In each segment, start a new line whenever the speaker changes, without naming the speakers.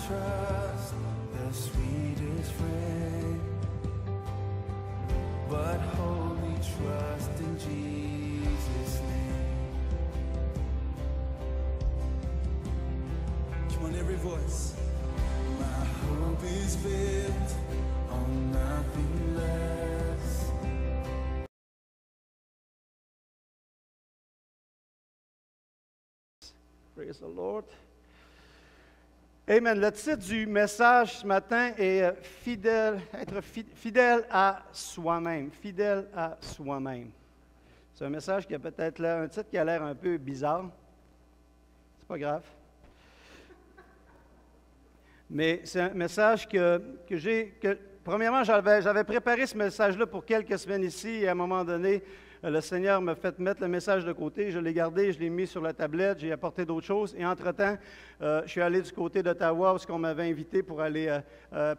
trust the sweetest friend, but wholly trust in Jesus' name. Come on, every voice. My hope is built on nothing less.
Praise the Lord. Amen. Le titre du message ce matin est être fidèle à soi-même. Fidèle à soi-même. C'est un message qui a peut-être l'air, un titre qui a l'air un peu bizarre. C'est pas grave. Mais c'est un message premièrement, j'avais préparé ce message-là pour quelques semaines ici, et à un moment donné, le Seigneur m'a fait mettre le message de côté, je l'ai gardé, je l'ai mis sur la tablette, j'ai apporté d'autres choses, et entre-temps, je suis allé du côté d'Ottawa, où on m'avait invité pour aller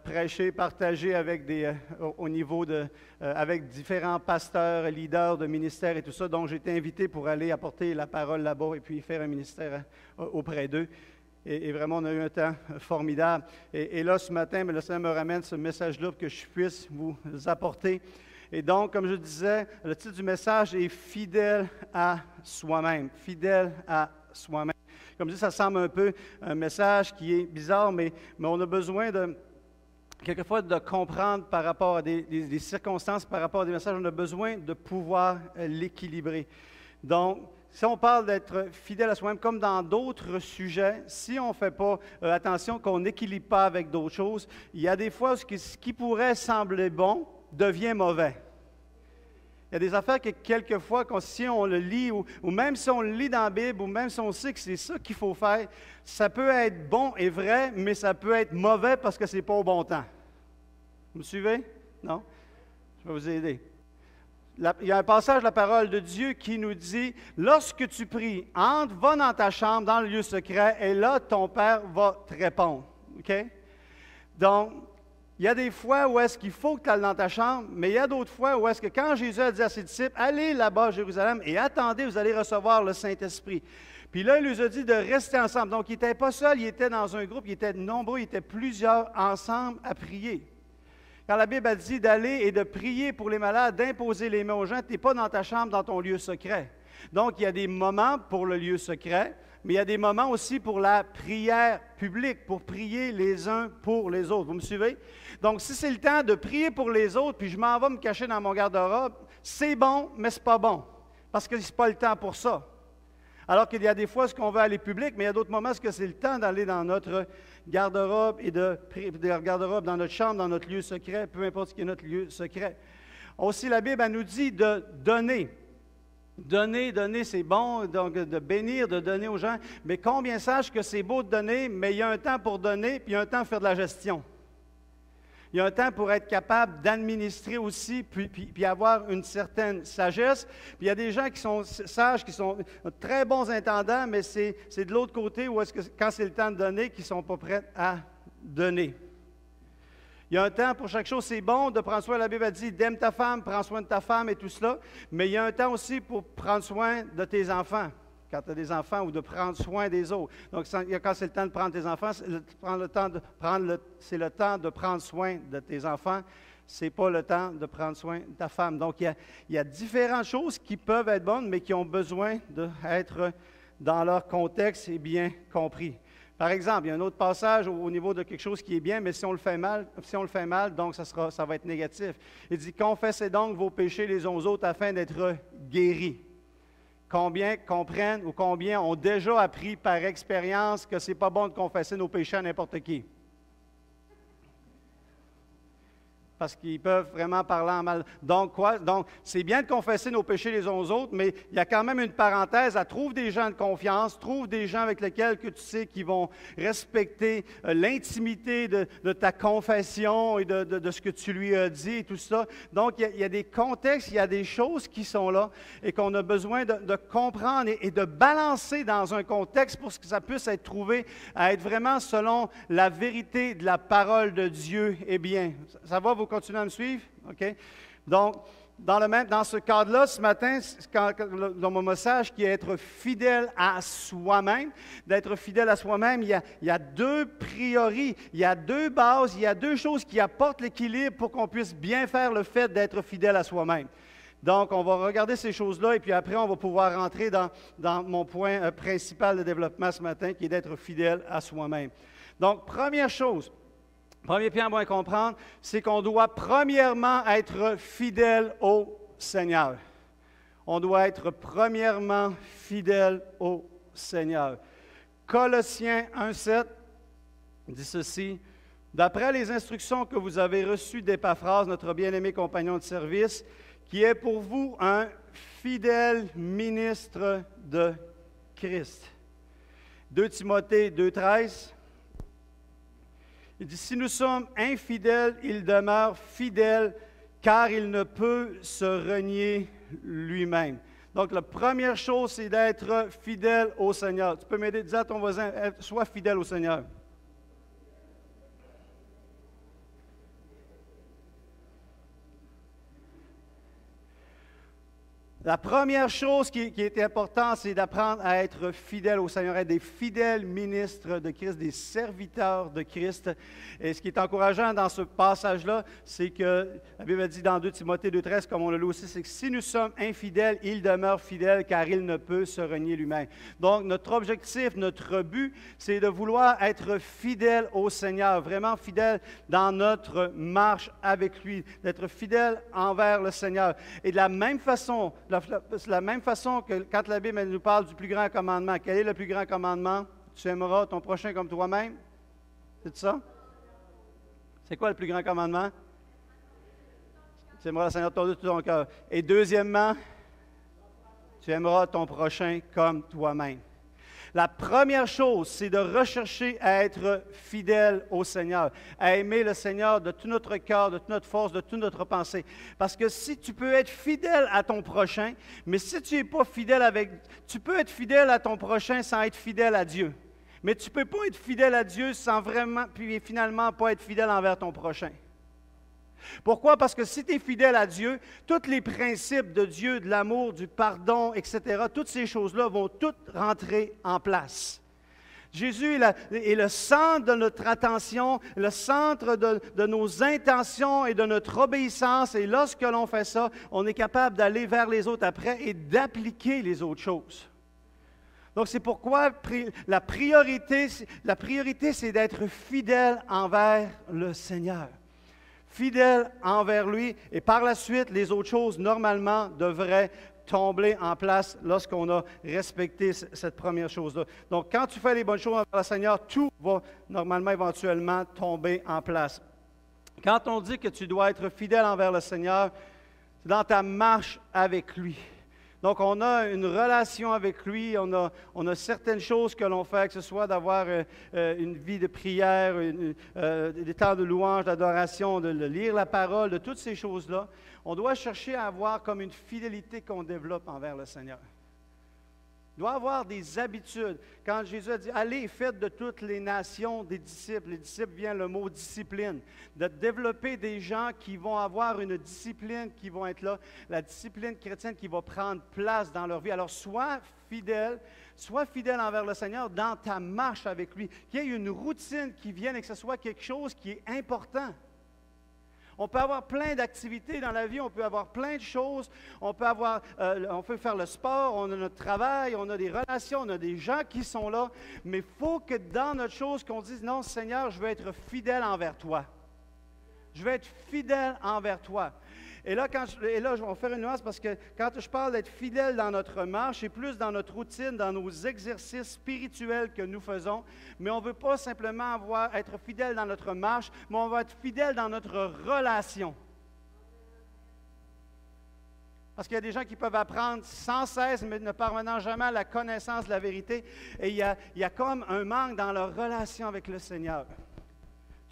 prêcher, partager avec avec différents pasteurs, leaders de ministères et tout ça, donc j'ai été invité pour aller apporter la parole là-bas, et puis faire un ministère auprès d'eux. Et vraiment, on a eu un temps formidable. Et là, ce matin, le Seigneur me ramène ce message-là pour que je puisse vous apporter. Et donc, comme je disais, le titre du message est « Fidèle à soi-même ». Fidèle à soi-même. Comme je dis, ça semble un peu un message qui est bizarre, mais on a besoin quelquefois de comprendre par rapport à des circonstances, par rapport à des messages, on a besoin de pouvoir l'équilibrer. Donc, si on parle d'être fidèle à soi-même, comme dans d'autres sujets, si on ne fait pas attention, qu'on n'équilibre pas avec d'autres choses, il y a des fois où ce qui pourrait sembler bon devient mauvais. Il y a des affaires que quelquefois, si on le lit, ou même si on le lit dans la Bible, ou même si on sait que c'est ça qu'il faut faire, ça peut être bon et vrai, mais ça peut être mauvais parce que ce n'est pas au bon temps. Vous me suivez? Non? Je vais vous aider. Il y a un passage de la parole de Dieu qui nous dit, lorsque tu pries, entre, va dans ta chambre, dans le lieu secret, et là, ton Père va te répondre. OK? Donc, il y a des fois où est-ce qu'il faut que tu ailles dans ta chambre, mais il y a d'autres fois où est-ce que quand Jésus a dit à ses disciples, allez là-bas à Jérusalem et attendez, vous allez recevoir le Saint-Esprit. Puis là, il nous a dit de rester ensemble. Donc, il n'était pas seul, il était dans un groupe, il était nombreux, il était plusieurs ensemble à prier. Quand la Bible a dit d'aller et de prier pour les malades, d'imposer les mains aux gens, tu n'es pas dans ta chambre, dans ton lieu secret. Donc, il y a des moments pour le lieu secret, mais il y a des moments aussi pour la prière publique, pour prier les uns pour les autres. Vous me suivez? Donc, si c'est le temps de prier pour les autres, puis je m'en vais me cacher dans mon garde-robe, c'est bon, mais ce n'est pas bon, parce que ce n'est pas le temps pour ça. Alors qu'il y a des fois ce qu'on veut aller public, mais il y a d'autres moments où c'est le temps d'aller dans notre garde-robe et de garde-robe dans notre chambre, dans notre lieu secret, peu importe ce qui est notre lieu secret. Aussi, la Bible, elle nous dit de donner. Donner, c'est bon, donc de bénir, de donner aux gens. Mais combien sachent que c'est beau de donner, mais il y a un temps pour donner, puis il y a un temps pour faire de la gestion. Il y a un temps pour être capable d'administrer aussi, puis avoir une certaine sagesse. Puis il y a des gens qui sont sages, qui sont très bons intendants, mais c'est de l'autre côté où est-ce que, quand c'est le temps de donner, qu'ils ne sont pas prêts à donner. Il y a un temps pour chaque chose. C'est bon de prendre soin, la Bible a dit, d'aime ta femme, prends soin de ta femme et tout cela. Mais il y a un temps aussi pour prendre soin de tes enfants, quand tu as des enfants, ou de prendre soin des autres. Donc, quand c'est le temps de prendre tes enfants, c'est le temps de prendre soin de tes enfants. Ce n'est pas le temps de prendre soin de ta femme. Donc, il y a différentes choses qui peuvent être bonnes, mais qui ont besoin d'être dans leur contexte et bien compris. Par exemple, il y a un autre passage au niveau de quelque chose qui est bien, mais si on le fait mal, donc ça va être négatif. Il dit, confessez donc vos péchés les uns aux autres afin d'être guéris. Combien comprennent ou combien ont déjà appris par expérience que ce n'est pas bon de confesser nos péchés à n'importe qui? Parce qu'ils peuvent vraiment parler en mal. Donc, quoi? Donc, c'est bien de confesser nos péchés les uns aux autres, mais il y a quand même une parenthèse. Trouve des gens de confiance, trouve des gens avec lesquels que tu sais qui vont respecter l'intimité de ta confession et de ce que tu lui as dit et tout ça. Donc, il y a des contextes, il y a des choses qui sont là et qu'on a besoin de comprendre et de balancer dans un contexte pour que ça puisse être trouvé à être vraiment selon la vérité de la parole de Dieu. Eh bien, ça va, vous continuez à me suivre? OK? Donc, Dans ce cadre-là, ce matin, dans mon message, qui est être fidèle à soi-même, d'être fidèle à soi-même, il y a deux priori, il y a deux bases, il y a deux choses qui apportent l'équilibre pour qu'on puisse bien faire le fait d'être fidèle à soi-même. Donc, on va regarder ces choses-là et puis après, on va pouvoir rentrer dans mon point principal de développement ce matin, qui est d'être fidèle à soi-même. Donc, première chose, premier point à comprendre, c'est qu'on doit premièrement être fidèle au Seigneur. On doit être premièrement fidèle au Seigneur. Colossiens 1,7 dit ceci: « D'après les instructions que vous avez reçues d'Épaphras, notre bien-aimé compagnon de service, qui est pour vous un fidèle ministre de Christ. » 2 Timothée 2,13. Il dit, « Si nous sommes infidèles, il demeure fidèle, car il ne peut se renier lui-même. » Donc, la première chose, c'est d'être fidèle au Seigneur. Tu peux m'aider, dis à ton voisin, sois fidèle au Seigneur. La première chose qui est importante, c'est d'apprendre à être fidèle au Seigneur, être des fidèles ministres de Christ, des serviteurs de Christ. Et ce qui est encourageant dans ce passage-là, c'est que la Bible dit dans 2 Timothée 2,13, comme on le lit aussi, c'est que si nous sommes infidèles, il demeure fidèle car il ne peut se renier lui-même. Donc, notre objectif, notre but, c'est de vouloir être fidèle au Seigneur, vraiment fidèle dans notre marche avec lui, d'être fidèle envers le Seigneur. Et de la même façon, que quand la Bible nous parle du plus grand commandement, quel est le plus grand commandement? Tu aimeras ton prochain comme toi-même? C'est ça? C'est quoi le plus grand commandement? Tu aimeras le Seigneur ton Dieu de tout ton cœur. Et deuxièmement, tu aimeras ton prochain comme toi-même. La première chose, c'est de rechercher à être fidèle au Seigneur, à aimer le Seigneur de tout notre cœur, de toute notre force, de toute notre pensée. Parce que si tu peux être fidèle à ton prochain, mais si tu n'es pas fidèle tu peux être fidèle à ton prochain sans être fidèle à Dieu. Mais tu ne peux pas être fidèle à Dieu sans vraiment, puis finalement, pas être fidèle envers ton prochain. Pourquoi? Parce que si tu es fidèle à Dieu, tous les principes de Dieu, de l'amour, du pardon, etc., toutes ces choses-là vont toutes rentrer en place. Jésus est le centre de notre attention, le centre de nos intentions et de notre obéissance. Et lorsque l'on fait ça, on est capable d'aller vers les autres après et d'appliquer les autres choses. Donc, c'est pourquoi la priorité, c'est d'être fidèle envers le Seigneur. Fidèle envers lui, et par la suite, les autres choses, normalement, devraient tomber en place lorsqu'on a respecté cette première chose-là. Donc, quand tu fais les bonnes choses envers le Seigneur, tout va normalement, éventuellement, tomber en place. Quand on dit que tu dois être fidèle envers le Seigneur, c'est dans ta marche avec lui. Donc, on a une relation avec lui, on a certaines choses que l'on fait, que ce soit d'avoir une vie de prière, des temps de louange, d'adoration, de lire la parole, de toutes ces choses-là. On doit chercher à avoir comme une fidélité qu'on développe envers le Seigneur. Il doit avoir des habitudes. Quand Jésus a dit « Allez, faites de toutes les nations des disciples », les disciples vient le mot « discipline », de développer des gens qui vont avoir une discipline qui vont être là, la discipline chrétienne qui va prendre place dans leur vie. Alors, sois fidèle envers le Seigneur dans ta marche avec lui, qu'il y ait une routine qui vienne et que ce soit quelque chose qui est important. On peut avoir plein d'activités dans la vie, on peut avoir plein de choses, on peut faire le sport, on a notre travail, on a des relations, on a des gens qui sont là, mais il faut que dans notre chose, qu'on dise, non Seigneur, je veux être fidèle envers toi. Je veux être fidèle envers toi. Et là, je vais faire une nuance parce que quand je parle d'être fidèle dans notre marche, c'est plus dans notre routine, dans nos exercices spirituels que nous faisons. Mais on ne veut pas simplement être fidèle dans notre marche, mais on va être fidèle dans notre relation. Parce qu'il y a des gens qui peuvent apprendre sans cesse, mais ne parvenant jamais à la connaissance de la vérité. Et il y a comme un manque dans leur relation avec le Seigneur.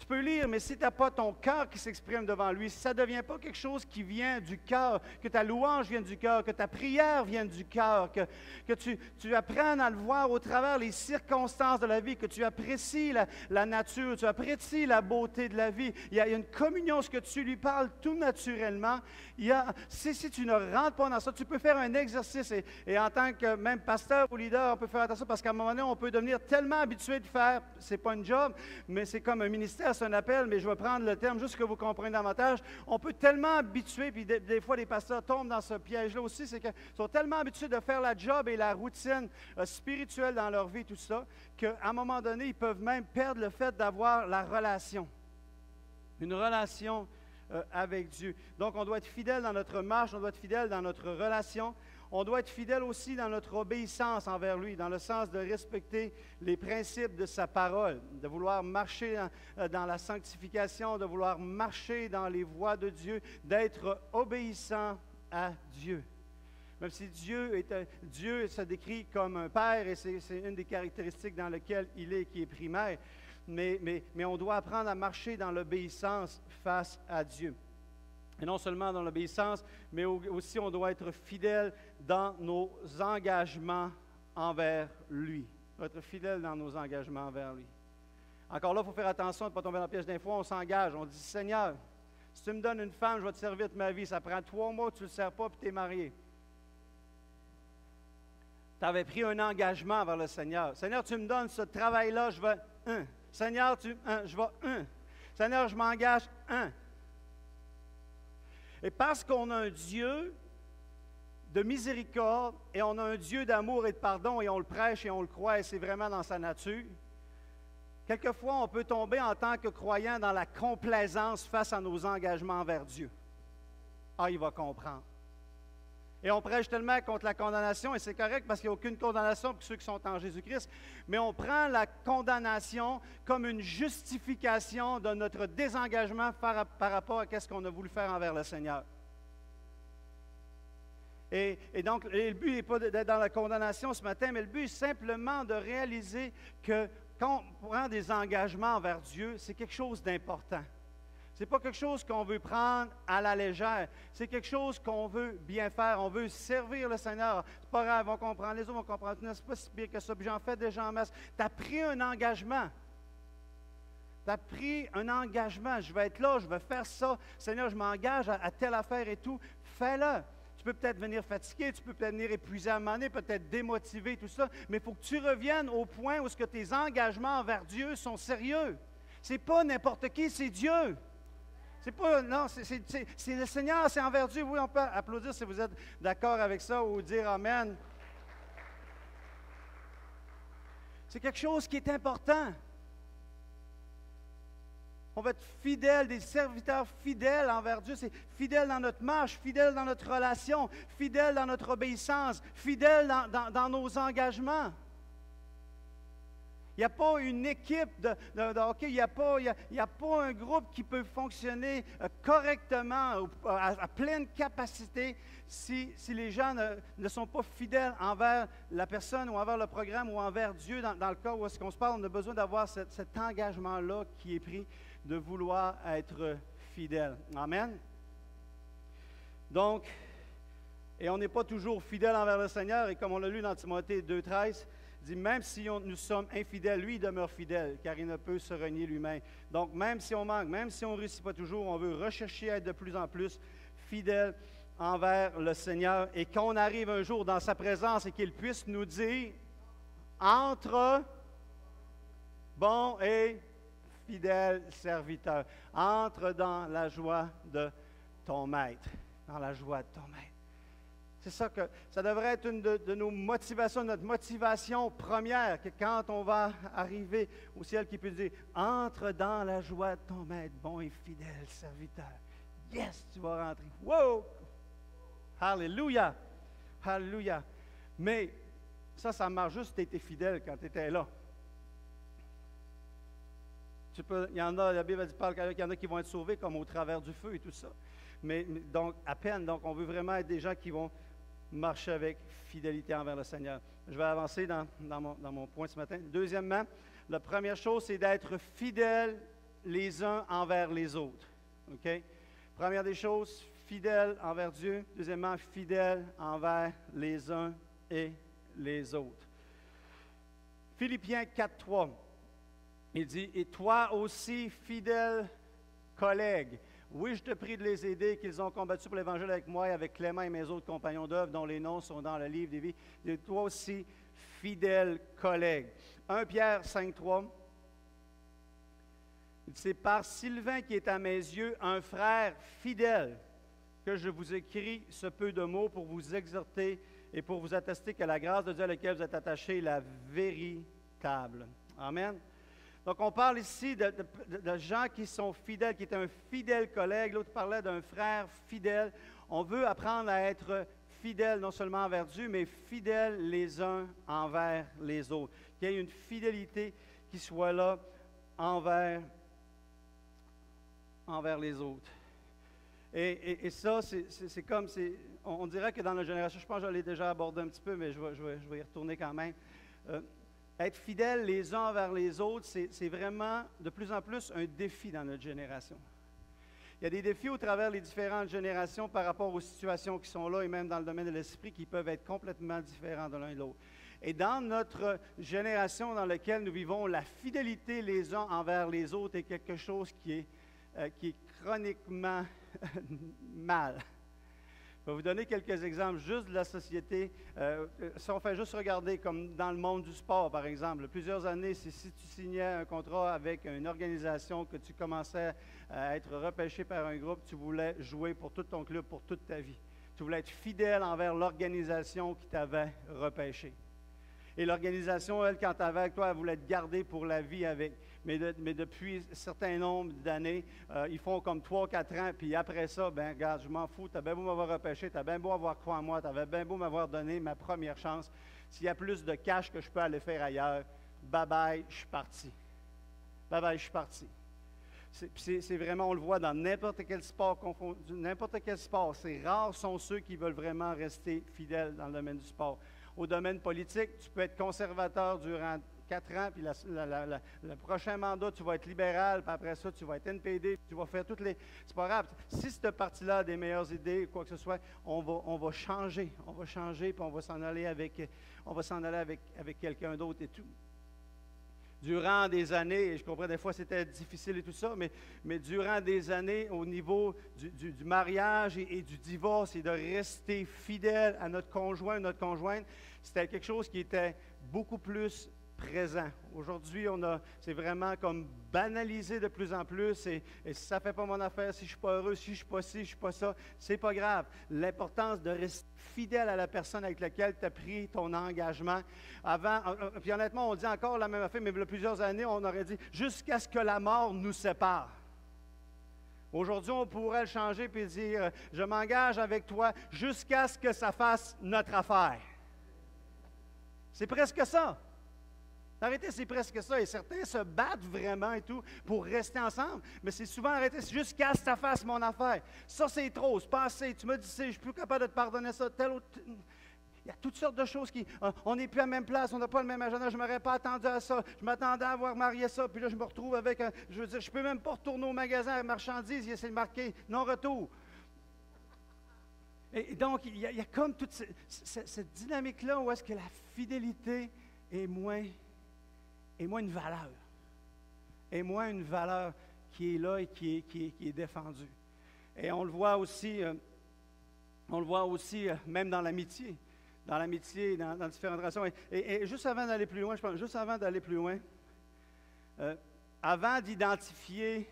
Tu peux lire, mais si tu n'as pas ton cœur qui s'exprime devant lui, si ça ne devient pas quelque chose qui vient du cœur, que ta louange vienne du cœur, que ta prière vienne du cœur, que tu apprennes à le voir au travers les circonstances de la vie, que tu apprécies la nature, tu apprécies la beauté de la vie. Il y a une communion, ce que tu lui parles tout naturellement. Si tu ne rentres pas dans ça, tu peux faire un exercice. Et en tant que même pasteur ou leader, on peut faire attention parce qu'à un moment donné, on peut devenir tellement habitué de faire, c'est pas une job, mais c'est comme un ministère, c'est un appel, mais je vais prendre le terme juste que vous compreniez davantage. On peut tellement habituer, puis des fois les pasteurs tombent dans ce piège-là aussi, c'est qu'ils sont tellement habitués de faire la job et la routine spirituelle dans leur vie, tout ça, qu'à un moment donné, ils peuvent même perdre le fait d'avoir la relation. Une relation avec Dieu. Donc, on doit être fidèle dans notre marche, on doit être fidèle dans notre relation. On doit être fidèle aussi dans notre obéissance envers lui, dans le sens de respecter les principes de sa parole, de vouloir marcher dans la sanctification, de vouloir marcher dans les voies de Dieu, d'être obéissant à Dieu. Même si Dieu se décrit comme un père, et c'est une des caractéristiques dans lesquelles il est, qui est primaire, mais on doit apprendre à marcher dans l'obéissance face à Dieu. Et non seulement dans l'obéissance, mais aussi on doit être fidèle dans nos engagements envers lui. On doit être fidèle dans nos engagements envers lui. Encore là, il faut faire attention de ne pas tomber dans le piège d'un fois. On s'engage, on dit, Seigneur, si tu me donnes une femme, je vais te servir toute ma vie. Ça prend 3 mois, tu ne le sers pas, puis tu es marié. Tu avais pris un engagement envers le Seigneur. Seigneur, tu me donnes ce travail-là, je vais Seigneur, je vais Seigneur, je m'engage Et parce qu'on a un Dieu de miséricorde et on a un Dieu d'amour et de pardon et on le prêche et on le croit et c'est vraiment dans sa nature, quelquefois on peut tomber en tant que croyant dans la complaisance face à nos engagements envers Dieu. Ah, il va comprendre. Et on prêche tellement contre la condamnation, et c'est correct parce qu'il n'y a aucune condamnation pour ceux qui sont en Jésus-Christ, mais on prend la condamnation comme une justification de notre désengagement par rapport à ce qu'on a voulu faire envers le Seigneur. Et donc, le but n'est pas d'être dans la condamnation ce matin, mais le but est simplement de réaliser que quand on prend des engagements envers Dieu, c'est quelque chose d'important. Ce n'est pas quelque chose qu'on veut prendre à la légère. C'est quelque chose qu'on veut bien faire. On veut servir le Seigneur. C'est pas grave, on comprend. Les autres vont comprendre. C'est pas si pire que ça. Puis j'en fais déjà en masse. Tu as pris un engagement. Tu as pris un engagement. Je vais être là, je vais faire ça. Seigneur, je m'engage à telle affaire et tout. Fais-le. Tu peux peut-être venir fatigué, tu peux peut-être venir épuisé à un moment donné, peut-être démotivé, tout ça. Mais il faut que tu reviennes au point où tes engagements envers Dieu sont sérieux. Ce n'est pas n'importe qui, c'est Dieu. C'est pas, non, c'est le Seigneur, c'est envers Dieu. Oui, on peut applaudir si vous êtes d'accord avec ça ou dire Amen. C'est quelque chose qui est important. On va être fidèle, des serviteurs fidèles envers Dieu. C'est fidèle dans notre marche, fidèle dans notre relation, fidèle dans notre obéissance, fidèle dans nos engagements. Il n'y a pas une équipe de hockey, il n'y a pas un groupe qui peut fonctionner correctement, à pleine capacité, si les gens ne sont pas fidèles envers la personne ou envers le programme ou envers Dieu. Dans le cas où est-ce qu'on se parle, on a besoin d'avoir cet engagement-là qui est pris, de vouloir être fidèle. Amen. Donc, et on n'est pas toujours fidèle envers le Seigneur, et comme on l'a lu dans Timothée 2,13, dit, même si nous sommes infidèles, lui, il demeure fidèle, car il ne peut se renier lui-même. Donc, même si on manque, même si on ne réussit pas toujours, on veut rechercher à être de plus en plus fidèle envers le Seigneur. Et qu'on arrive un jour dans sa présence et qu'il puisse nous dire, entre bon et fidèle serviteur, entre dans la joie de ton maître. Dans la joie de ton maître. C'est ça que ça devrait être une de nos motivations, notre motivation première, que quand on va arriver au ciel, qu'il puisse dire, entre dans la joie de ton maître, bon et fidèle serviteur. Yes, tu vas rentrer. Wow! Alléluia! Alléluia! Mais ça marche juste si tu étais fidèle quand tu étais là. Il y en a, la Bible parle qu'il y en a qui vont être sauvés comme au travers du feu et tout ça. Mais donc, à peine, donc on veut vraiment être des gens qui vont marcher avec fidélité envers le Seigneur. Je vais avancer dans mon point ce matin. Deuxièmement, la première chose, c'est d'être fidèle les uns envers les autres. OK? Première des choses, fidèles envers Dieu. Deuxièmement, fidèles envers les uns et les autres. Philippiens 4.3, il dit, « Et toi aussi, fidèle collègue, oui, je te prie de les aider, qu'ils ont combattu pour l'Évangile avec moi et avec Clément et mes autres compagnons d'œuvre, dont les noms sont dans le livre des vies. Et toi aussi, fidèle collègue. » 1 Pierre 5.3, il dit, « C'est par Sylvain qui est à mes yeux un frère fidèle que je vous écris ce peu de mots pour vous exhorter et pour vous attester que la grâce de Dieu à laquelle vous êtes attachés est la véritable. » Amen. Donc, on parle ici de gens qui sont fidèles, qui est un fidèle collègue. L'autre parlait d'un frère fidèle. On veut apprendre à être fidèles non seulement envers Dieu, mais fidèles les uns envers les autres. Qu'il y ait une fidélité qui soit là envers les autres. Et ça, c'est comme, on dirait que dans notre génération, je pense que je l'ai déjà abordé un petit peu, mais je vais y retourner quand même. Être fidèles les uns envers les autres, c'est vraiment de plus en plus un défi dans notre génération. Il y a des défis au travers des différentes générations par rapport aux situations qui sont là et même dans le domaine de l'esprit qui peuvent être complètement différents de l'un et de l'autre. Et dans notre génération dans laquelle nous vivons, la fidélité les uns envers les autres est quelque chose qui est chroniquement mal. Je vais vous donner quelques exemples juste de la société. Si on fait juste regarder, comme dans le monde du sport, par exemple, plusieurs années, si tu signais un contrat avec une organisation, que tu commençais à être repêché par un groupe, tu voulais jouer pour tout ton club, pour toute ta vie. Tu voulais être fidèle envers l'organisation qui t'avait repêché. Et l'organisation, elle, quand elle avait avec toi, elle voulait te garder pour la vie avec. Mais depuis un certain nombre d'années, ils font comme 3-4 ans, puis après ça, ben regarde, je m'en fous, tu as bien beau m'avoir repêché, tu as bien beau avoir croire en moi, tu avais bien beau m'avoir donné ma première chance. S'il y a plus de cash que je peux aller faire ailleurs, bye-bye, je suis parti. Bye-bye, je suis parti. C'est vraiment, on le voit dans n'importe quel sport confondu, n'importe quel sport. C'est rare sont ceux qui veulent vraiment rester fidèles dans le domaine du sport. Au domaine politique, tu peux être conservateur durant 4 ans, puis le prochain mandat, tu vas être libéral, puis après ça, tu vas être NPD, tu vas faire toutes les... C'est pas grave. Si cette partie-là a des meilleures idées, quoi que ce soit, on va changer. On va changer, puis on va s'en aller avec quelqu'un d'autre et tout. Durant des années, et je comprends des fois c'était difficile et tout ça, mais durant des années, au niveau du mariage et du divorce et de rester fidèle à notre conjoint, notre conjointe, c'était quelque chose qui était beaucoup plus présent. Aujourd'hui, c'est vraiment comme banalisé de plus en plus et si ça ne fait pas mon affaire, si je ne suis pas heureux, si je ne suis pas ci, je ne suis pas ça, c'est pas grave. L'importance de rester fidèle à la personne avec laquelle tu as pris ton engagement. Avant, puis honnêtement, on dit encore la même affaire, mais il y a plusieurs années, on aurait dit « jusqu'à ce que la mort nous sépare ». Aujourd'hui, on pourrait le changer et dire « je m'engage avec toi jusqu'à ce que ça fasse notre affaire ». C'est presque ça. Arrêtez, c'est presque ça. Et certains se battent vraiment et tout pour rester ensemble. Mais c'est souvent arrêter jusqu'à ce que ça fasse mon affaire. Ça, c'est trop, c'est pas assez. Tu m'as dit, je ne suis plus capable de te pardonner ça. Tel autre. Il y a toutes sortes de choses qui... on n'est plus à la même place, on n'a pas le même agenda. Je ne m'aurais pas attendu à ça. Je m'attendais à avoir marié ça. Puis là, je me retrouve avec un... Je veux dire, je ne peux même pas retourner au magasin à marchandises. C'est marqué non-retour. Et donc, il y a comme toute cette dynamique-là où est-ce que la fidélité est moins une valeur. Et moins une valeur qui est là et qui est défendue. Et on le voit aussi, même dans l'amitié. Dans l'amitié, dans différentes relations. Et juste avant d'aller plus loin, je pense, avant d'identifier,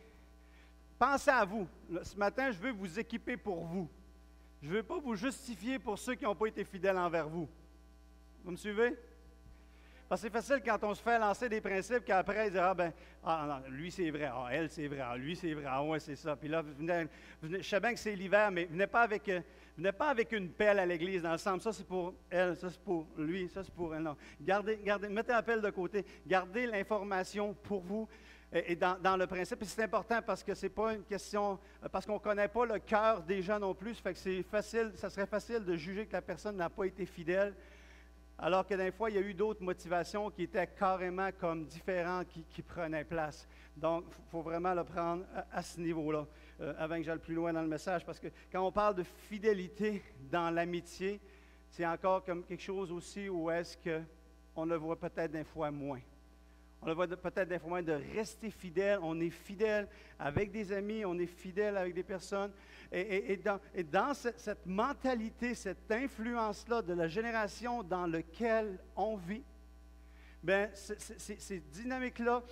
pensez à vous. Ce matin, je veux vous équiper pour vous. Je ne veux pas vous justifier pour ceux qui n'ont pas été fidèles envers vous. Vous me suivez? Parce que c'est facile quand on se fait lancer des principes qu'après, ils disent non, lui c'est vrai, elle c'est vrai, lui c'est vrai, ouais c'est ça. Puis là, je sais bien que c'est l'hiver, mais venez pas avec une pelle à l'église dans le sens, ça c'est pour elle, ça c'est pour lui, ça c'est pour elle. Non. Gardez, mettez la pelle de côté, gardez l'information pour vous et dans le principe. Et c'est important parce que c'est pas une question, parce qu'on ne connaît pas le cœur des gens non plus, ça fait que c'est facile, ça serait facile de juger que la personne n'a pas été fidèle. alors que des fois, il y a eu d'autres motivations qui étaient carrément comme différentes qui prenaient place. Donc, il faut vraiment le prendre à ce niveau-là, avant que j'aille plus loin dans le message, parce que quand on parle de fidélité dans l'amitié, c'est encore comme quelque chose aussi où est-ce qu'on le voit peut-être des fois moins. On le voit peut-être des fois moins de rester fidèle. On est fidèle avec des amis, on est fidèle avec des personnes. Et dans cette mentalité, cette influence-là de la génération dans laquelle on vit, bien, ces dynamiques-là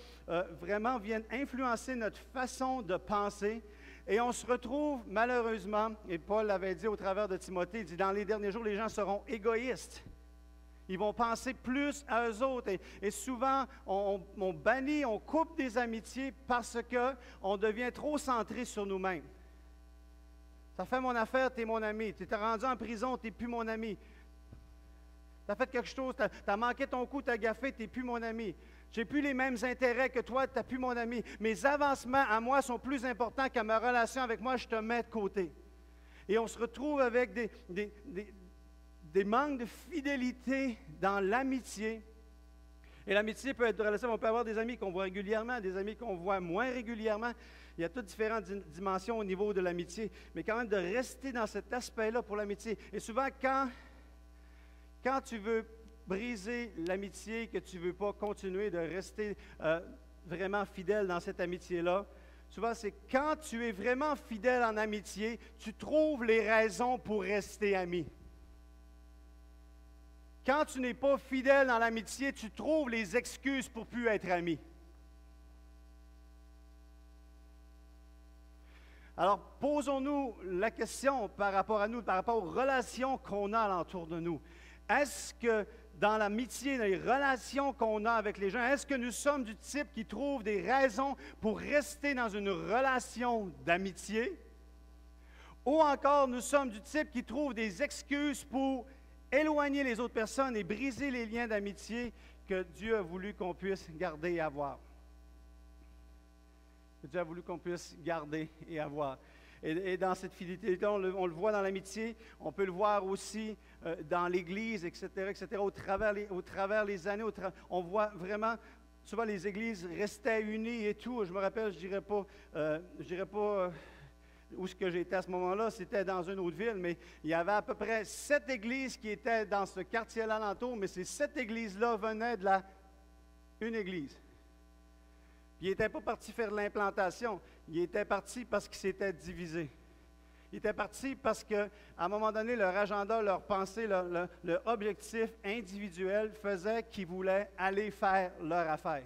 vraiment viennent influencer notre façon de penser. Et on se retrouve malheureusement, et Paul l'avait dit au travers de Timothée, il dit, dans les derniers jours, les gens seront égoïstes. Ils vont penser plus à eux autres. Et souvent, on bannit, on coupe des amitiés parce qu'on devient trop centré sur nous-mêmes. Ça fait mon affaire, tu es mon ami. Tu t'es rendu en prison, tu n'es plus mon ami. Tu as fait quelque chose, tu as manqué ton coup, tu as gaffé, tu n'es plus mon ami. Je n'ai plus les mêmes intérêts que toi, tu n'es plus mon ami. Mes avancements à moi sont plus importants que ma relation avec moi, je te mets de côté. Et on se retrouve avec des manques de fidélité dans l'amitié. Et l'amitié peut être relative. On peut avoir des amis qu'on voit régulièrement, des amis qu'on voit moins régulièrement. Il y a toutes différentes dimensions au niveau de l'amitié. Mais quand même de rester dans cet aspect-là pour l'amitié. Et souvent, quand tu veux briser l'amitié, que tu ne veux pas continuer de rester vraiment fidèle dans cette amitié-là, souvent, c'est quand tu es vraiment fidèle en amitié, tu trouves les raisons pour rester ami. Quand tu n'es pas fidèle dans l'amitié, tu trouves les excuses pour ne plus être ami. Alors, posons-nous la question par rapport à nous, par rapport aux relations qu'on a alentour de nous. Est-ce que dans l'amitié, dans les relations qu'on a avec les gens, est-ce que nous sommes du type qui trouve des raisons pour rester dans une relation d'amitié? Ou encore, nous sommes du type qui trouve des excuses pour éloigner les autres personnes et briser les liens d'amitié que Dieu a voulu qu'on puisse garder et avoir. Que Dieu a voulu qu'on puisse garder et avoir. Et dans cette fidélité, on le voit dans l'amitié, on peut le voir aussi dans l'Église, etc., etc. Au travers les années, on voit vraiment, souvent les églises restaient unies et tout. Je me rappelle, je dirais pas où ce que j'étais à ce moment-là, c'était dans une autre ville, mais il y avait à peu près 7 églises qui étaient dans ce quartier-là alentour, mais ces 7 églises-là venaient de une église. Puis ils n'étaient pas partis faire de l'implantation, ils étaient partis parce qu'ils s'étaient divisés. Ils étaient partis parce qu'à un moment donné, leur agenda, leur pensée, leur objectif individuel faisait qu'ils voulaient aller faire leur affaire.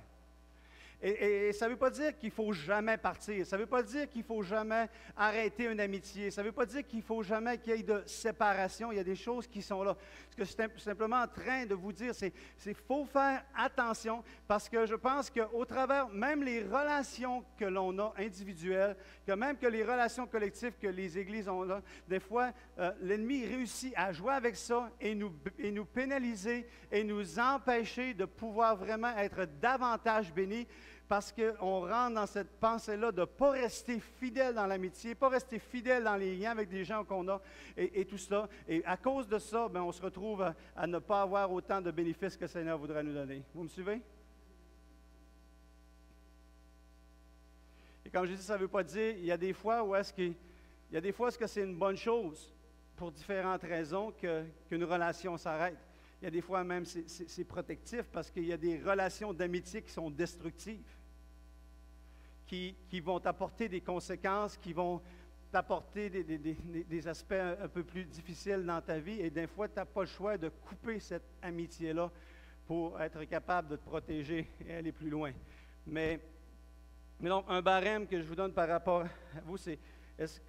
Et ça ne veut pas dire qu'il ne faut jamais partir. Ça ne veut pas dire qu'il ne faut jamais arrêter une amitié. Ça ne veut pas dire qu'il ne faut jamais qu'il y ait de séparation. Il y a des choses qui sont là. Ce que je suis simplement en train de vous dire, c'est qu'il faut faire attention parce que je pense qu'au travers, même les relations que l'on a individuelles, que même que les relations collectives que les églises ont là, des fois, l'ennemi réussit à jouer avec ça et nous pénaliser et nous empêcher de pouvoir vraiment être davantage bénis. Parce qu'on rentre dans cette pensée-là de ne pas rester fidèle dans l'amitié, pas rester fidèle dans les liens avec des gens qu'on a et tout ça. Et à cause de ça, bien, on se retrouve à ne pas avoir autant de bénéfices que le Seigneur voudrait nous donner. Vous me suivez? Et comme je dis, ça ne veut pas dire, il y a des fois où est-ce que c'est une bonne chose pour différentes raisons qu'une relation s'arrête. Il y a des fois même, c'est protectif parce qu'il y a des relations d'amitié qui sont destructives. Qui vont t'apporter des conséquences, qui vont t'apporter des aspects un peu plus difficiles dans ta vie. Et des fois, tu n'as pas le choix de couper cette amitié-là pour être capable de te protéger et aller plus loin. Mais donc, un barème que je vous donne par rapport à vous, c'est,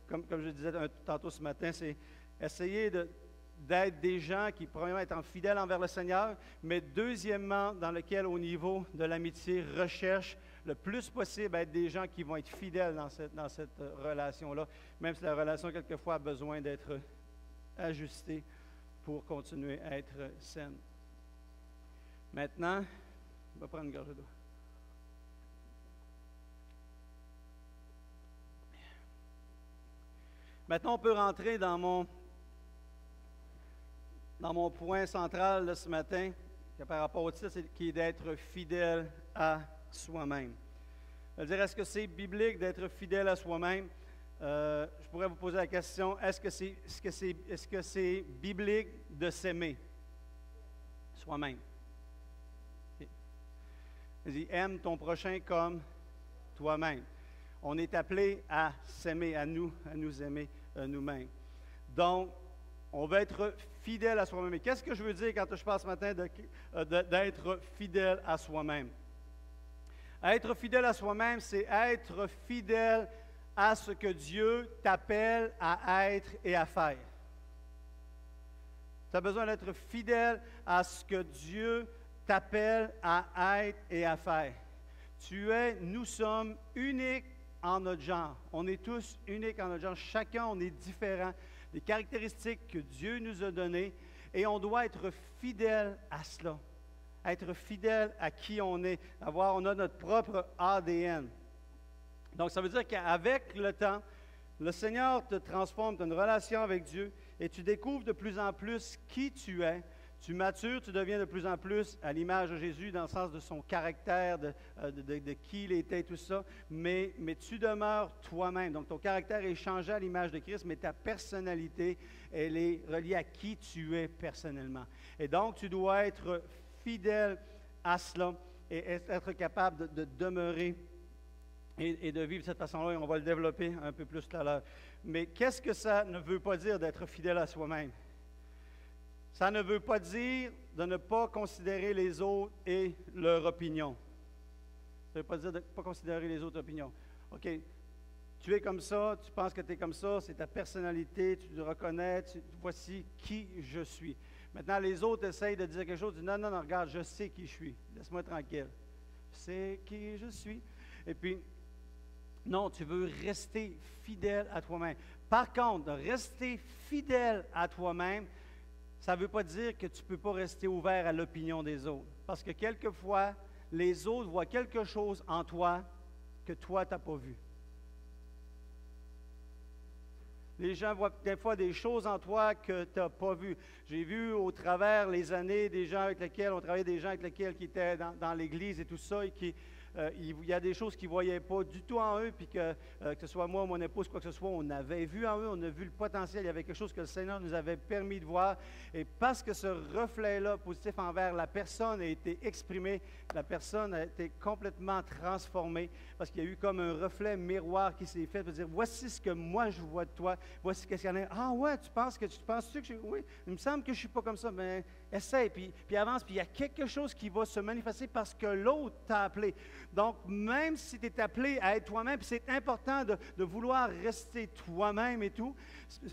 comme je disais tantôt ce matin, c'est essayer d'être des gens qui, premièrement, étant fidèles envers le Seigneur, mais deuxièmement, dans lequel, au niveau de l'amitié, recherche le plus possible à être des gens qui vont être fidèles dans cette relation-là, même si la relation, quelquefois, a besoin d'être ajustée pour continuer à être saine. Maintenant, on va prendre une gorgée d'eau. Maintenant, on peut rentrer dans dans mon point central de ce matin, que par rapport au titre, c'est qui est d'être fidèle à soi-même. Je veux dire, est-ce que c'est biblique d'être fidèle à soi-même? Je pourrais vous poser la question, est-ce que c'est biblique de s'aimer soi-même? Okay. Il dit, aime ton prochain comme toi-même. On est appelé à s'aimer, à nous aimer nous-mêmes. Donc, on va être fidèle à soi-même. Et qu'est-ce que je veux dire quand je parle ce matin d'être fidèle à soi-même? Être fidèle à soi-même, c'est être fidèle à ce que Dieu t'appelle à être et à faire. Tu as besoin d'être fidèle à ce que Dieu t'appelle à être et à faire. Nous sommes uniques en notre genre. On est tous uniques en notre genre. Chacun, on est différent. Des caractéristiques que Dieu nous a données et on doit être fidèle à cela. Être fidèle à qui on est. On a notre propre ADN. Donc, ça veut dire qu'avec le temps, le Seigneur te transforme, tu as une relation avec Dieu et tu découvres de plus en plus qui tu es. Tu matures, tu deviens de plus en plus à l'image de Jésus dans le sens de son caractère, de qui il était, tout ça. Mais tu demeures toi-même. Donc, ton caractère est changé à l'image de Christ, mais ta personnalité, elle est reliée à qui tu es personnellement. Et donc, tu dois être fidèle à cela et être capable de demeurer et de vivre de cette façon-là. Et on va le développer un peu plus tout à l'heure. Mais qu'est-ce que ça ne veut pas dire d'être fidèle à soi-même? Ça ne veut pas dire de ne pas considérer les autres et leur opinion. Ça ne veut pas dire de ne pas considérer les autres opinions. OK, tu es comme ça, tu penses que tu es comme ça, c'est ta personnalité, tu te reconnais, voici qui je suis. Maintenant, les autres essayent de dire quelque chose, disent non, regarde, je sais qui je suis, laisse-moi tranquille. Je sais qui je suis. Et puis, non, tu veux rester fidèle à toi-même. Par contre, rester fidèle à toi-même, ça ne veut pas dire que tu ne peux pas rester ouvert à l'opinion des autres. Parce que quelquefois, les autres voient quelque chose en toi que toi, tu n'as pas vu. Les gens voient des fois des choses en toi que tu n'as pas vues. J'ai vu au travers les années des gens avec lesquels on travaillait, des gens avec lesquels qui étaient dans l'Église et tout ça, et qui il y a des choses qu'ils ne voyaient pas du tout en eux, puis que ce soit moi ou mon épouse, quoi que ce soit, on avait vu en eux, on a vu le potentiel, il y avait quelque chose que le Seigneur nous avait permis de voir. Et parce que ce reflet-là, positif envers la personne, a été exprimé, la personne a été complètement transformée, parce qu'il y a eu comme un reflet miroir qui s'est fait, pour dire, voici ce que moi je vois de toi, voici ce qu'il y en a. Ah ouais, tu penses-tu que je... Oui, il me semble que je ne suis pas comme ça, mais essaie, puis avance, puis il y a quelque chose qui va se manifester parce que l'autre t'a appelé. Donc, même si tu es appelé à être toi-même, puis c'est important de vouloir rester toi-même et tout,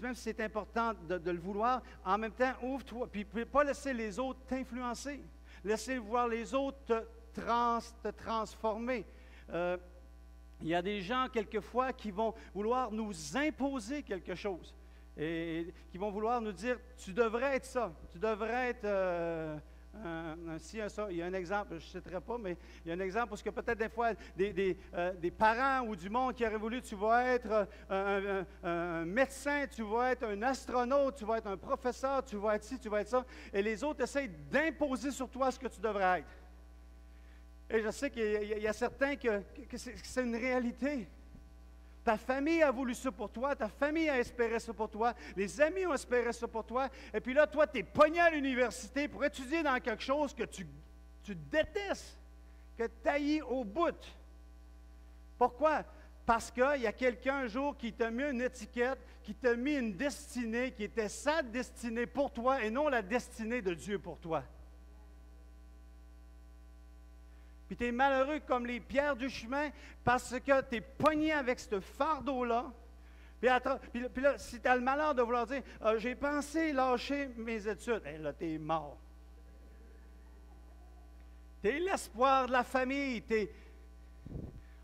même si c'est important de le vouloir, en même temps, ouvre-toi, puis pas laisser les autres t'influencer. Laisser voir les autres te transformer. Il y a des gens, quelquefois, qui vont vouloir nous imposer quelque chose. Et qui vont vouloir nous dire, tu devrais être ça, tu devrais être ça. Il y a un exemple, je ne citerai pas, mais il y a un exemple parce que peut-être des fois, des parents ou du monde qui auraient voulu, tu vas être un médecin, tu vas être un astronaute, tu vas être un professeur, tu vas être ci, tu vas être ça, et les autres essayent d'imposer sur toi ce que tu devrais être. Et je sais qu'il y a certains que c'est une réalité. Ta famille a voulu ça pour toi, ta famille a espéré ça pour toi, les amis ont espéré ça pour toi, et puis là, toi, tu es pogné à l'université pour étudier dans quelque chose que tu détestes, que tu haïs au bout. Pourquoi? Parce qu'il y a quelqu'un un jour qui t'a mis une étiquette, qui t'a mis une destinée, qui était sa destinée pour toi et non la destinée de Dieu pour toi. Puis tu es malheureux comme les pierres du chemin parce que tu es pogné avec ce fardeau-là. Puis là, si tu as le malheur de vouloir dire j'ai pensé lâcher mes études, et là, tu es mort. Tu es l'espoir de la famille.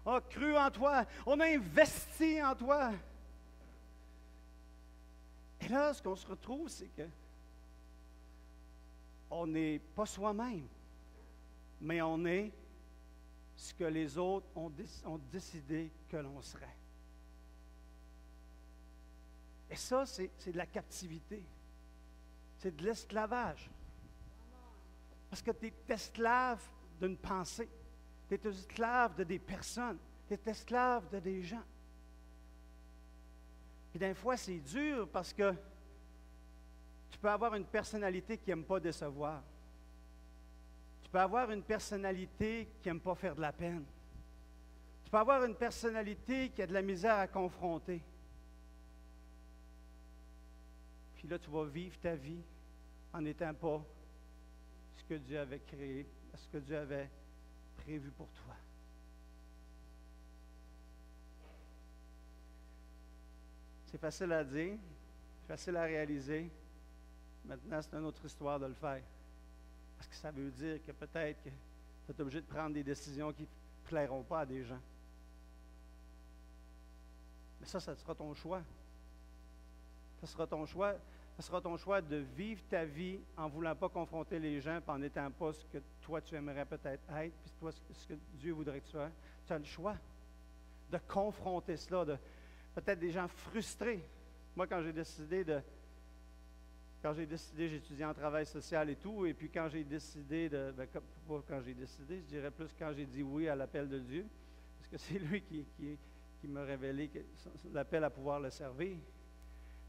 On a cru en toi. On a investi en toi. Et là, ce qu'on se retrouve, c'est que on n'est pas soi-même, mais on est ce que les autres ont décidé que l'on serait. Et ça, c'est de la captivité. C'est de l'esclavage. Parce que tu es esclave d'une pensée. Tu es esclave de des personnes. Tu es esclave de des gens. Puis des fois, c'est dur parce que tu peux avoir une personnalité qui n'aime pas décevoir. Tu peux avoir une personnalité qui n'aime pas faire de la peine. Tu peux avoir une personnalité qui a de la misère à confronter. Puis là, tu vas vivre ta vie en n'étant pas ce que Dieu avait créé, ce que Dieu avait prévu pour toi. C'est facile à dire, facile à réaliser. Maintenant, c'est une autre histoire de le faire. Parce que ça veut dire que peut-être que tu es obligé de prendre des décisions qui ne plairont pas à des gens. Mais ça sera ton choix. Ça sera ton choix. Ça sera ton choix de vivre ta vie en ne voulant pas confronter les gens, puis en n'étant pas ce que toi tu aimerais peut-être être, puis toi ce que Dieu voudrait que tu sois. Tu as le choix de confronter cela, de peut-être des gens frustrés. Moi, quand j'ai décidé, j'ai étudié en travail social et tout, et puis quand j'ai décidé je dirais plus quand j'ai dit oui à l'appel de Dieu, parce que c'est lui qui m'a révélé l'appel à pouvoir le servir.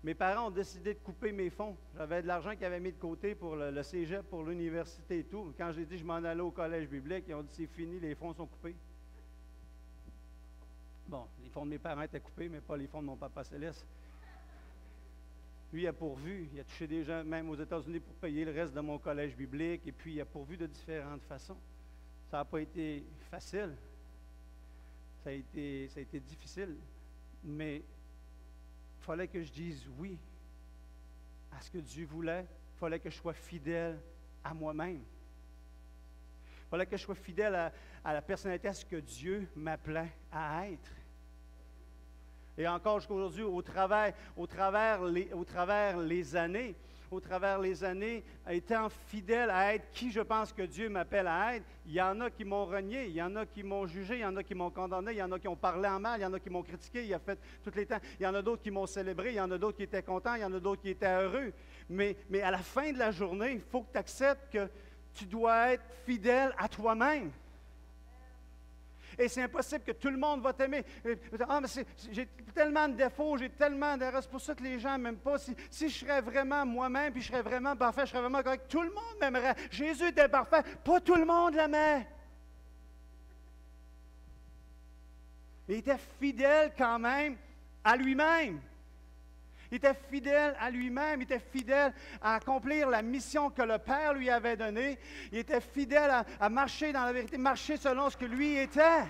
Mes parents ont décidé de couper mes fonds. J'avais de l'argent qu'ils avaient mis de côté pour le cégep, pour l'université et tout. Quand j'ai dit que je m'en allais au collège biblique, ils ont dit c'est fini, les fonds sont coupés. Bon, les fonds de mes parents étaient coupés, mais pas les fonds de mon papa céleste. Lui, il a pourvu. Il a touché des gens, même aux États-Unis, pour payer le reste de mon collège biblique. Et puis, il a pourvu de différentes façons. Ça n'a pas été facile. Ça a été difficile. Mais il fallait que je dise oui à ce que Dieu voulait. Il fallait que je sois fidèle à moi-même. Il fallait que je sois fidèle à la personnalité, à ce que Dieu m'appelait à être. Et encore jusqu'à aujourd'hui, au travers les années, étant fidèle à être qui je pense que Dieu m'appelle à être, il y en a qui m'ont renié, il y en a qui m'ont jugé, il y en a qui m'ont condamné, il y en a qui ont parlé en mal, il y en a qui m'ont critiqué, il y a fait tous les temps. Il y en a d'autres qui m'ont célébré, il y en a d'autres qui étaient contents, il y en a d'autres qui étaient heureux. Mais à la fin de la journée, il faut que tu acceptes que tu dois être fidèle à toi-même. Et c'est impossible que tout le monde va t'aimer. Ah, mais j'ai tellement de défauts, j'ai tellement d'erreurs. C'est pour ça que les gens ne m'aiment pas. Si je serais vraiment moi-même, puis je serais vraiment parfait, je serais vraiment correct, tout le monde m'aimerait. Jésus était parfait, pas tout le monde l'aimait. Mais il était fidèle quand même à lui-même. Il était fidèle à lui-même, il était fidèle à accomplir la mission que le Père lui avait donnée. Il était fidèle à marcher dans la vérité, marcher selon ce que lui était.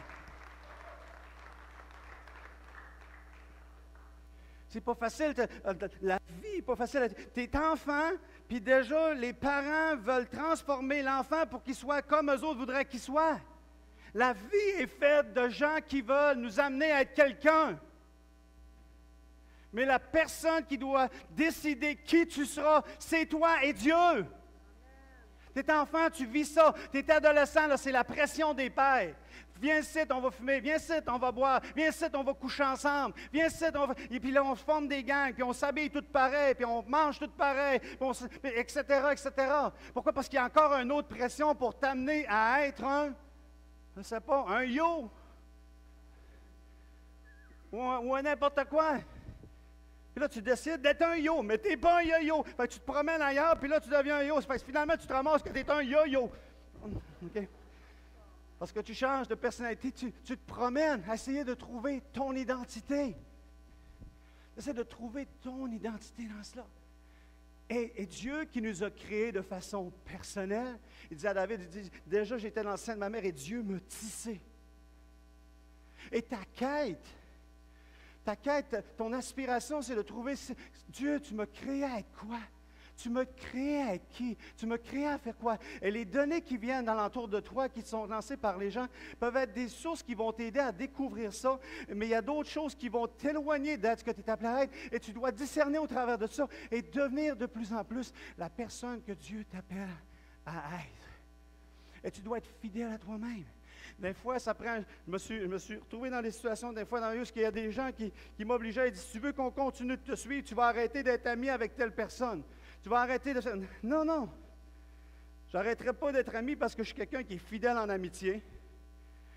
C'est pas facile, la vie n'est pas facile. Tu es enfant, puis déjà les parents veulent transformer l'enfant pour qu'il soit comme eux autres voudraient qu'il soit. La vie est faite de gens qui veulent nous amener à être quelqu'un. Mais la personne qui doit décider qui tu seras, c'est toi et Dieu. Tu es enfant, tu vis ça. Tu es adolescent, là, c'est la pression des pères. Viens ici, on va fumer. Viens ici, on va boire. Viens ici, on va coucher ensemble. Viens ici, Et puis là, on se forme des gangs, puis on s'habille tout pareil, puis on mange tout pareil, etc., etc. Pourquoi? Parce qu'il y a encore une autre pression pour t'amener à être je ne sais pas, un yo. Ou n'importe quoi. Puis là, tu décides d'être un yo, mais tu n'es pas un yo-yo. Fait que tu te promènes ailleurs, puis là, tu deviens un yo. Fait que finalement, tu te ramasses que tu es un yo-yo. OK? Parce que tu changes de personnalité, tu te promènes à essayer de trouver ton identité. Essaie de trouver ton identité dans cela. Et Dieu qui nous a créés de façon personnelle, il dit à David, il dit, déjà j'étais dans le sein de ma mère et Dieu m'a tissé. Et ta quête, ton aspiration, c'est de trouver, Dieu, tu m'as créé à être quoi? Tu m'as créé à être qui? Tu m'as créé à faire quoi? Et les données qui viennent alentour de toi, qui sont lancées par les gens, peuvent être des sources qui vont t'aider à découvrir ça, mais il y a d'autres choses qui vont t'éloigner d'être ce que tu es appelé à être, et tu dois discerner au travers de ça et devenir de plus en plus la personne que Dieu t'appelle à être. Et tu dois être fidèle à toi-même. Des fois, ça prend. Je me suis retrouvé dans des situations, des fois, dans la vie, où il y a des gens qui m'obligeaient à dire, si tu veux qu'on continue de te suivre, tu vas arrêter d'être ami avec telle personne. Je vais arrêter de... Non, non. Je n'arrêterai pas d'être ami parce que je suis quelqu'un qui est fidèle en amitié.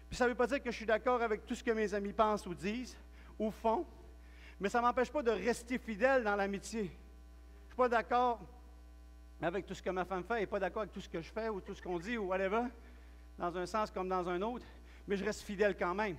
Puis ça ne veut pas dire que je suis d'accord avec tout ce que mes amis pensent ou disent ou font, mais ça ne m'empêche pas de rester fidèle dans l'amitié. Je ne suis pas d'accord avec tout ce que ma femme fait et pas d'accord avec tout ce que je fais ou tout ce qu'on dit ou whatever, dans un sens comme dans un autre, mais je reste fidèle quand même.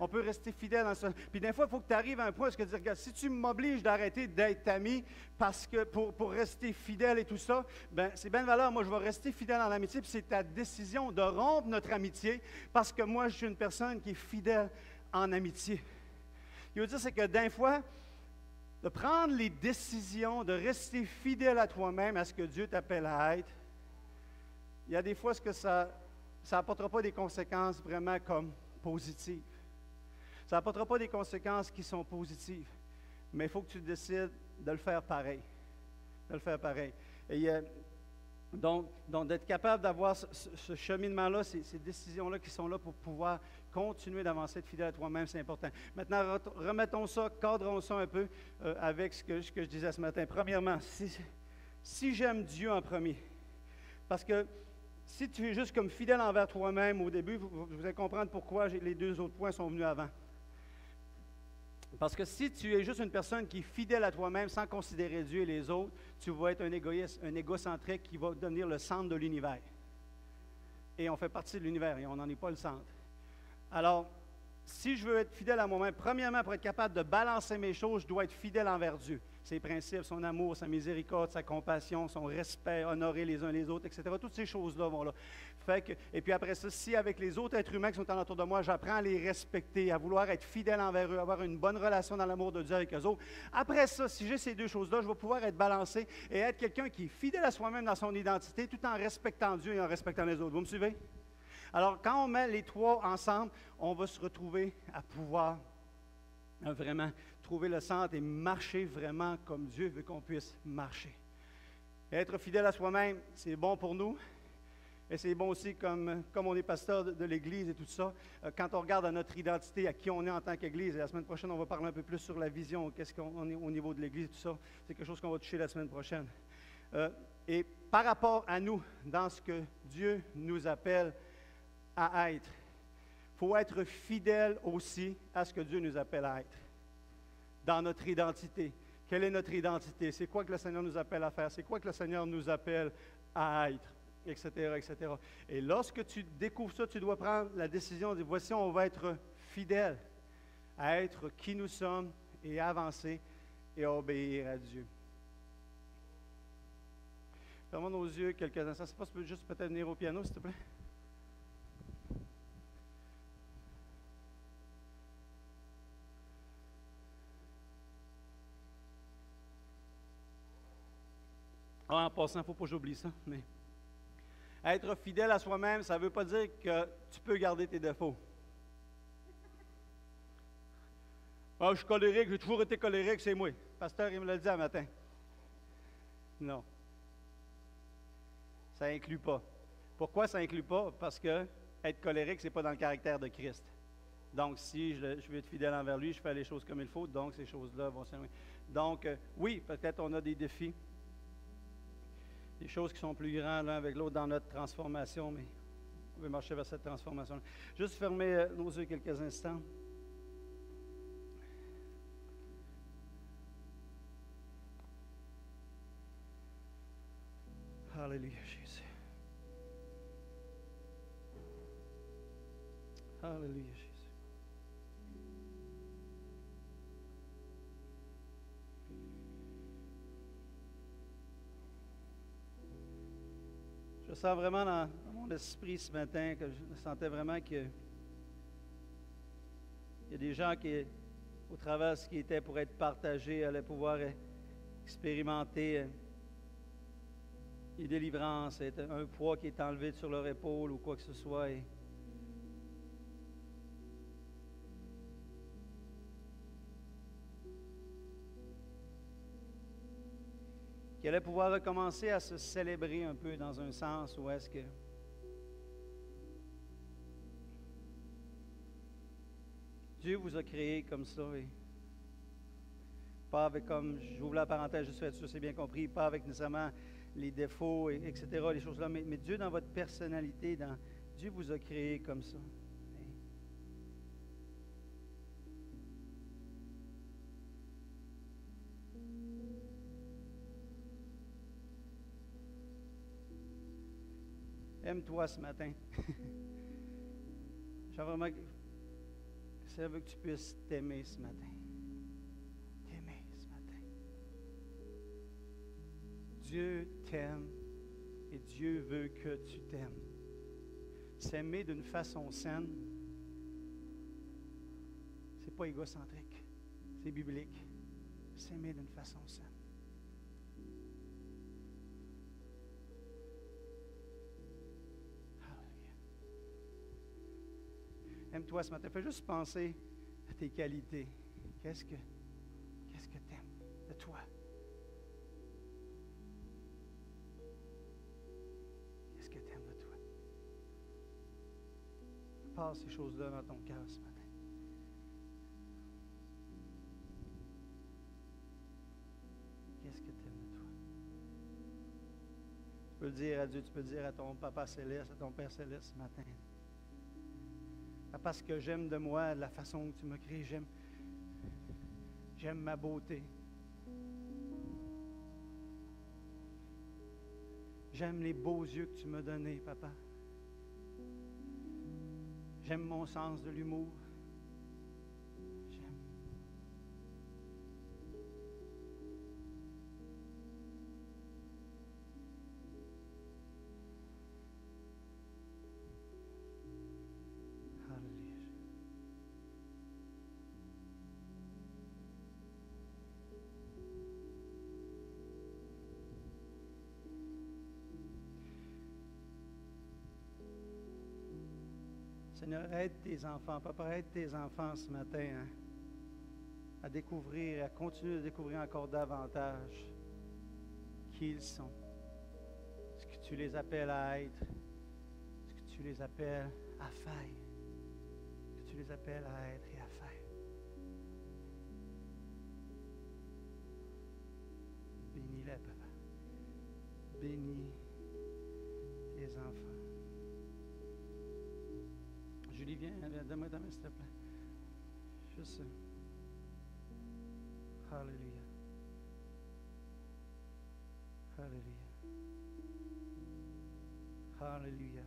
On peut rester fidèle dans ça. Puis des fois, il faut que tu arrives à un point où tu dis, regarde, si tu m'obliges d'arrêter d'être ami parce que pour rester fidèle et tout ça, ben c'est bien de valeur. Moi, je vais rester fidèle en amitié, puis c'est ta décision de rompre notre amitié parce que moi, je suis une personne qui est fidèle en amitié. Ce qui veut dire, c'est que des fois, de prendre les décisions, de rester fidèle à toi-même, à ce que Dieu t'appelle à être, il y a des fois ce que ça n'apportera pas des conséquences vraiment comme positives. Ça n'apportera pas des conséquences qui sont positives, mais il faut que tu décides de le faire pareil. De le faire pareil. Et donc d'être capable d'avoir ce cheminement-là, ces décisions-là qui sont là pour pouvoir continuer d'avancer, être fidèle à toi-même, c'est important. Maintenant, remettons ça, cadrons ça un peu avec ce que je disais ce matin. Premièrement, si j'aime Dieu en premier, parce que si tu es juste comme fidèle envers toi-même au début, vous allez comprendre pourquoi les deux autres points sont venus avant. Parce que si tu es juste une personne qui est fidèle à toi-même sans considérer Dieu et les autres, tu vas être un égoïste, un égocentrique qui va devenir le centre de l'univers. Et on fait partie de l'univers et on n'en est pas le centre. Alors, si je veux être fidèle à moi-même, premièrement, pour être capable de balancer mes choses, je dois être fidèle envers Dieu. Ses principes, son amour, sa miséricorde, sa compassion, son respect, honorer les uns les autres, etc. Toutes ces choses-là vont là. Et puis après ça, si avec les autres êtres humains qui sont autour de moi, j'apprends à les respecter, à vouloir être fidèle envers eux, avoir une bonne relation dans l'amour de Dieu avec eux autres, après ça, si j'ai ces deux choses-là, je vais pouvoir être balancé et être quelqu'un qui est fidèle à soi-même dans son identité, tout en respectant Dieu et en respectant les autres. Vous me suivez? Alors, quand on met les trois ensemble, on va se retrouver à pouvoir vraiment trouver le centre et marcher vraiment comme Dieu veut qu'on puisse marcher. Être fidèle à soi-même, c'est bon pour nous. Et c'est bon aussi, comme on est pasteur de l'Église et tout ça, quand on regarde à notre identité, à qui on est en tant qu'Église, et la semaine prochaine, on va parler un peu plus sur la vision, qu'est-ce qu'on est au niveau de l'Église, tout ça. C'est quelque chose qu'on va toucher la semaine prochaine. Et par rapport à nous, dans ce que Dieu nous appelle à être, il faut être fidèle aussi à ce que Dieu nous appelle à être. Dans notre identité. Quelle est notre identité? C'est quoi que le Seigneur nous appelle à faire? C'est quoi que le Seigneur nous appelle à être? Etc., etc. Et lorsque tu découvres ça, tu dois prendre la décision de voici, on va être fidèle à être qui nous sommes et avancer et obéir à Dieu. Fermons nos yeux quelques instants. C'est pas si tu peux juste peut-être venir au piano, s'il te plaît? En passant, il ne faut pas que j'oublie ça. Mais être fidèle à soi-même, ça ne veut pas dire que tu peux garder tes défauts. Ah, je suis colérique, j'ai toujours été colérique, c'est moi. Le pasteur, il me l'a dit un matin. Non. Ça n'inclut pas. Pourquoi ça n'inclut pas? Parce que être colérique, ce n'est pas dans le caractère de Christ. Donc, si je veux être fidèle envers lui, je fais les choses comme il faut, donc ces choses-là vont s'éloigner. Donc, oui, peut-être on a des défis. Des choses qui sont plus grandes l'un avec l'autre dans notre transformation, mais on veut marcher vers cette transformation. Juste fermer nos yeux quelques instants. Alléluia, Jésus. Alléluia, Jésus. Je sens vraiment dans mon esprit ce matin que je sentais vraiment qu'il y a des gens qui, au travers de ce qui était pour être partagé, allaient pouvoir expérimenter des délivrances, un poids qui est enlevé sur leur épaule ou quoi que ce soit. Qui allait pouvoir recommencer à se célébrer un peu dans un sens où est-ce que Dieu vous a créé comme ça et Pas avec, comme j'ouvre la parenthèse, juste être sûr, c'est bien compris, pas avec nécessairement les défauts, etc., les choses-là, mais Dieu dans votre personnalité, Dieu vous a créé comme ça. Aime-toi ce matin. J'ai vraiment que ça veut que tu puisses t'aimer ce matin. T'aimer ce matin. Dieu t'aime et Dieu veut que tu t'aimes. S'aimer d'une façon saine, c'est pas égocentrique, c'est biblique. S'aimer d'une façon saine. Aime-toi ce matin. Fais juste penser à tes qualités. Qu'est-ce que tu aimes de toi? Qu'est-ce que tu aimes de toi? Passe ces choses-là dans ton cœur ce matin. Qu'est-ce que tu aimes de toi? Tu peux le dire à Dieu, tu peux le dire à ton Papa Céleste, à ton Père Céleste ce matin. Parce que j'aime de moi la façon que tu m'as créé, j'aime ma beauté. J'aime les beaux yeux que tu m'as donnés, Papa. J'aime mon sens de l'humour. J'aime. Seigneur, aide tes enfants. Papa, aide tes enfants ce matin à découvrir, à continuer de découvrir encore davantage qui ils sont. Ce que tu les appelles à être, ce que tu les appelles à faire, ce que tu les appelles à être et à faire. Bénis-les, Papa. Bénis tes enfants. Julie, viens, donne-moi ta main, s'il te plaît. Juste ça. Alléluia. Alléluia. Alléluia.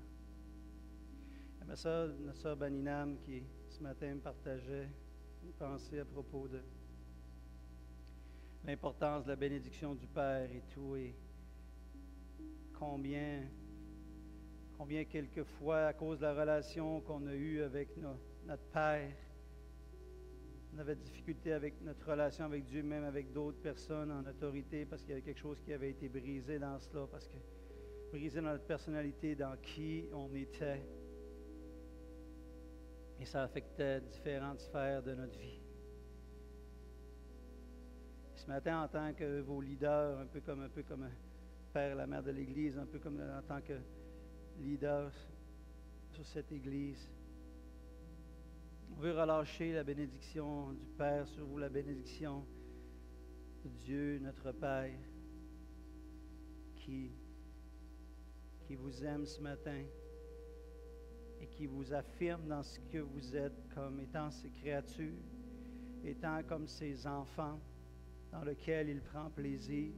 Et ma soeur, notre soeur Baninam, qui ce matin me partageait une pensée à propos de l'importance de la bénédiction du Père et tout, et combien quelquefois, à cause de la relation qu'on a eue avec notre Père, on avait difficulté avec notre relation avec Dieu, même avec d'autres personnes en autorité, parce qu'il y avait quelque chose qui avait été brisé dans cela, parce que brisé dans notre personnalité, dans qui on était. Et ça affectait différentes sphères de notre vie. Ce matin, en tant que vos leaders, un peu comme Père, la mère de l'Église, un peu comme en tant que leader sur cette Église, on veut relâcher la bénédiction du Père sur vous, la bénédiction de Dieu, notre Père, qui vous aime ce matin et qui vous affirme dans ce que vous êtes comme étant ses créatures, étant comme ses enfants dans lesquels il prend plaisir,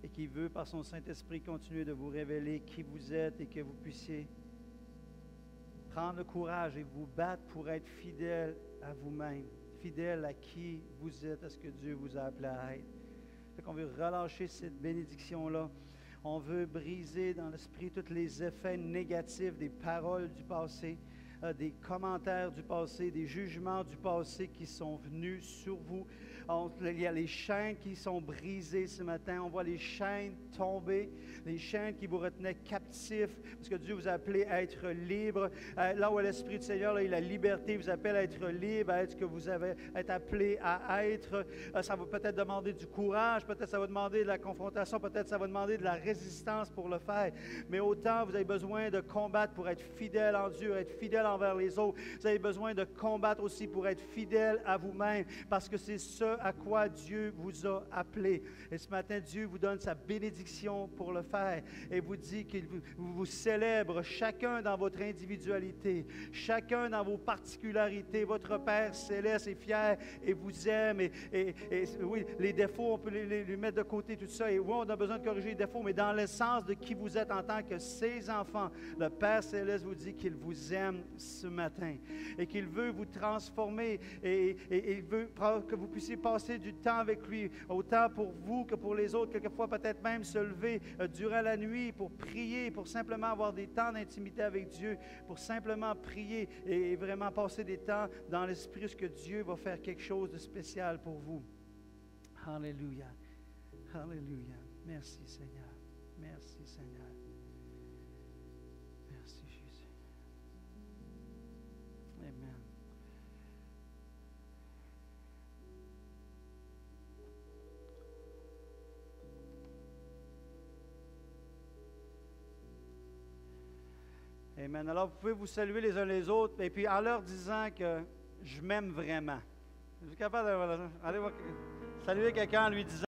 et qui veut, par son Saint-Esprit, continuer de vous révéler qui vous êtes et que vous puissiez prendre le courage et vous battre pour être fidèle à vous-même, fidèle à qui vous êtes, à ce que Dieu vous a appelé à être. Fait qu'on veut relâcher cette bénédiction-là. On veut briser dans l'esprit tous les effets négatifs des paroles du passé, des commentaires du passé, des jugements du passé qui sont venus sur vous. Il y a les chaînes qui sont brisées ce matin. On voit les chaînes tomber, les chaînes qui vous retenaient captifs, parce que Dieu vous a appelé à être libre. Là où l'Esprit du Seigneur, là, il a la liberté, vous appelle à être libre, à être ce que vous avez être appelé à être. Ça va peut-être demander du courage, peut-être ça va demander de la confrontation, peut-être ça va demander de la résistance pour le faire. Mais autant vous avez besoin de combattre pour être fidèle en Dieu, être fidèle envers les autres. Vous avez besoin de combattre aussi pour être fidèle à vous-même, parce que c'est ce à quoi Dieu vous a appelé. Et ce matin, Dieu vous donne sa bénédiction pour le faire et vous dit qu'il vous célèbre chacun dans votre individualité, chacun dans vos particularités. Votre Père céleste est fier et vous aime. Et oui, les défauts, on peut les mettre de côté, tout ça. Et oui, on a besoin de corriger les défauts, mais dans l'essence de qui vous êtes en tant que ses enfants, le Père céleste vous dit qu'il vous aime ce matin et qu'il veut vous transformer et il veut que vous puissiez passer du temps avec lui, autant pour vous que pour les autres, quelquefois peut-être même se lever durant la nuit pour prier, pour simplement avoir des temps d'intimité avec Dieu, pour simplement prier et vraiment passer des temps dans l'esprit, parce que Dieu va faire quelque chose de spécial pour vous. Alléluia. Alléluia. Merci Seigneur. Merci Seigneur. Merci Jésus. Amen. Amen. Alors, vous pouvez vous saluer les uns les autres, et puis en leur disant que je m'aime vraiment. Vous êtes capable de aller saluer quelqu'un en lui disant